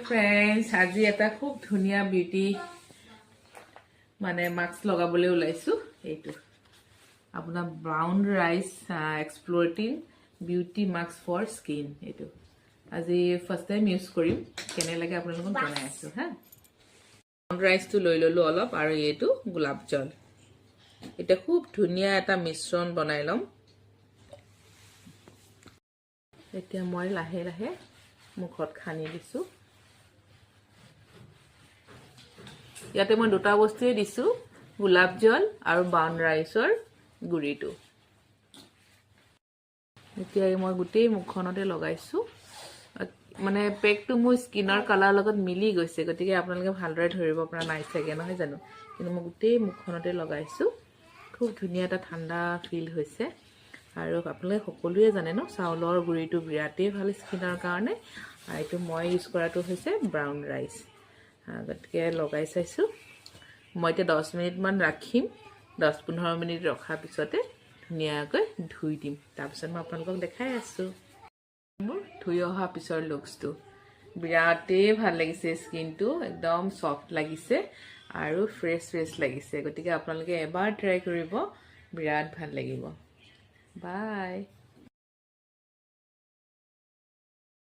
friends আজি এটা খুব ধুনিয়া বিউটি মানে মাস্ক লগাবলৈ ওলাইছো এইটো আপোনাৰ brown rice exfoliating beauty mask for skin এইটো আজি ফাৰ্স্ট টাইম ইউজ কৰিম কেনে লাগে আপোনালোকক জনাই আছো হা ব্ৰাউন ৰাইস তো লৈ ললো অলপ আৰু এইটো গোলাপ জল এটা খুব ধুনিয়া এটা মিশ্ৰণ বনাই লম এতিয়া মই লাহে লাহে মুখত খানি দিছো ইয়াতে মই দুটা বস্তুৱে দিছো গোলাপ জল আৰু ব্ৰাউন ৰাইসৰ গুৰিটো এতিয়া মই গুটেই মুখখনতে লগাইছো মানে পেকটো মোৰ স্কিনৰ কালাৰ লগত মিলি গৈছে গতিকে আপোনালোকে ভালদৰে ধৰিব পৰা নাই চাগে নহয় জানো কিন্তু মই গুটেই মুখখনতে লগাইছো খুব ধুনিয়া এটা ঠাণ্ডা ফিল হৈছে আৰু আপোনালোকে সকলোৱে জানে ন চাউলৰ গুৰিটো বিৰাটেই ভাল স্কিনৰ কাৰণে আৰু এইটো মই ইউজ কৰাটো হৈছে ব্ৰাউন ৰাইস গতিকে লগাই চাইছো মই এতিয়া 10 মিনিট মান ৰাখিম 10-15 মিনিট ৰখাৰ পিছতে ধুনিয়াকৈ ধুই দিম তাৰ পিছত মই আপোনালোকক দেখাই আছো মোৰ ধুই অহা পিছৰ লুকসটো বিৰাটেই ভাল লাগিছে স্কিনটো একদম সফট লাগিছে আৰু ফ্ৰেছ লাগিছে গতিকে আপোনালোকে এবাৰ ট্ৰাই কৰিব বিৰাট ভাল লাগিব বাই